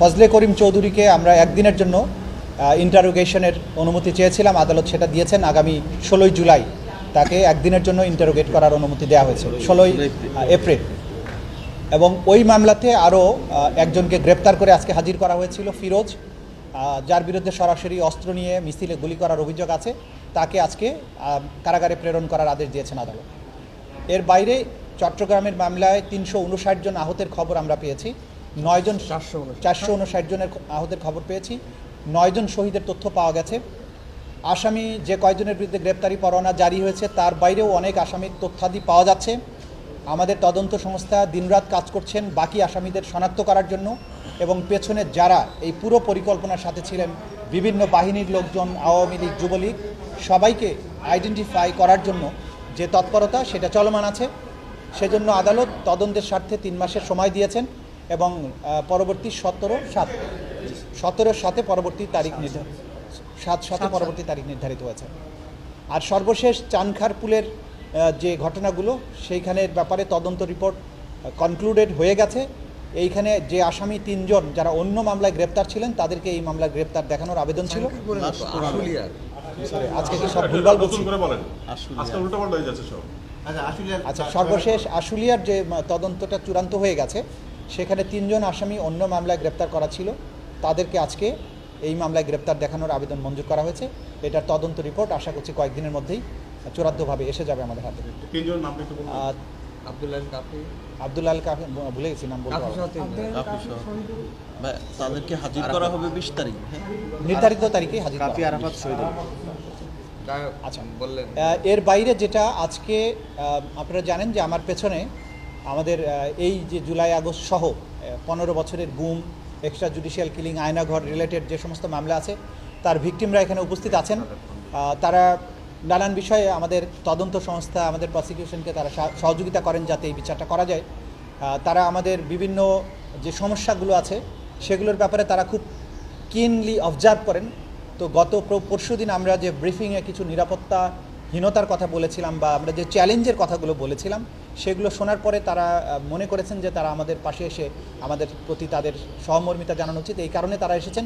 ফজলে করিম চৌধুরীকে আমরা একদিনের জন্য ইন্টারোগেশনের অনুমতি চেয়েছিলাম, আদালত সেটা দিয়েছেন। আগামী 16 জুলাই তাকে একদিনের জন্য ইন্টারোগেট করার অনুমতি দেওয়া হয়েছে, 16 এপ্রিল। এবং ওই মামলাতে আরও একজনকে গ্রেপ্তার করে আজকে হাজির করা হয়েছিল, ফিরোজ, যার বিরুদ্ধে সরাসরি অস্ত্র নিয়ে মিছিলে গুলি করার অভিযোগ আছে। তাকে আজকে কারাগারে প্রেরণ করার আদেশ দিয়েছেন আদালত। এর বাইরে চট্টগ্রামের মামলায় 359 জন আহতের খবর আমরা পেয়েছি, 459 জনের আহতের খবর পেয়েছি, 9 জন শহীদের তথ্য পাওয়া গেছে। আসামি যে কয়েকজনের বিরুদ্ধে গ্রেপ্তারি পরোয়ানা জারি হয়েছে তার বাইরেও অনেক আসামির তথ্যাদি পাওয়া যাচ্ছে। আমাদের তদন্ত সংস্থা দিনরাত কাজ করছেন বাকি আসামিদের শনাক্ত করার জন্য, এবং পেছনে যারা এই পুরো পরিকল্পনার সাথে ছিলেন, বিভিন্ন বাহিনীর লোকজন, আওয়ামী লীগ, যুবলীগ, সবাইকে আইডেন্টিফাই করার জন্য যে তৎপরতা সেটা চলমান আছে। সেজন্য আদালত তদন্তের স্বার্থে 3 মাসের সময় দিয়েছেন এবং পরবর্তী 17-এর সাথে পরবর্তী তারিখ নির্ধারিত হয়েছে। আর সর্বশেষ চানখারপুলের যে ঘটনাগুলো, সেইখানের ব্যাপারে তদন্ত রিপোর্ট কনক্লুডেড হয়ে গেছে। এইখানে যে আসামি 3 জন যারা অন্য মামলায় গ্রেপ্তার ছিলেন, তাদেরকে এই মামলায় গ্রেপ্তার দেখানোর আবেদন ছিল। আজকে কি সব ভুলভাল বলছি? আচ্ছা, সর্বশেষ আশুলিয়ার যে তদন্তটা চূড়ান্ত হয়ে গেছে, সেখানে 3 জন আসামি অন্য মামলায় গ্রেপ্তার করা ছিল, তাদেরকে আজকে এই মামলায় গ্রেপ্তার দেখানোর আবেদন মঞ্জুর করা হয়েছে। এটার তদন্ত রিপোর্ট আশা করছি কয়েকদিনের মধ্যেই চূড়ান্তভাবে এসে যাবে আমাদের হাতে। আব্দুল্লাহ কাফি, ভুলে গেছি নাম বলতে, তাদেরকে হাজির করা হবে 20 তারিখ, নির্ধারিত তারিখে হাজির করা হবে। আচ্ছা, এর বাইরে যেটা আজকে আপনারা জানেন যে আমার পেছনে আমাদের এই যে জুলাই আগস্ট সহ 15 বছরের গুম, extra judicial killing, Aynaghor related যে সমস্ত মামলা আছে, তার ভিকটিমরা এখানে উপস্থিত আছেন। তারা নানান বিষয়ে আমাদের তদন্ত সংস্থা, আমাদের প্রসিকিউশনকে তারা সহযোগিতা করেন যাতে এই বিচারটা করা যায়। তারা আমাদের বিভিন্ন যে সমস্যাগুলো আছে সেগুলোর ব্যাপারে তারা খুব কিনলি অবজার্ভ করেন। তো গত পরশু দিন আমরা যে ব্রিফিংয়ে কিছু নিরাপত্তাহীনতার কথা বলেছিলাম বা আমরা যে চ্যালেঞ্জের কথাগুলো বলেছিলাম, সেগুলো শোনার পরে তারা মনে করেছেন যে তারা আমাদের পাশে এসে আমাদের প্রতি তাদের সহমর্মিতা জানানো উচিত। এই কারণে তারা এসেছেন।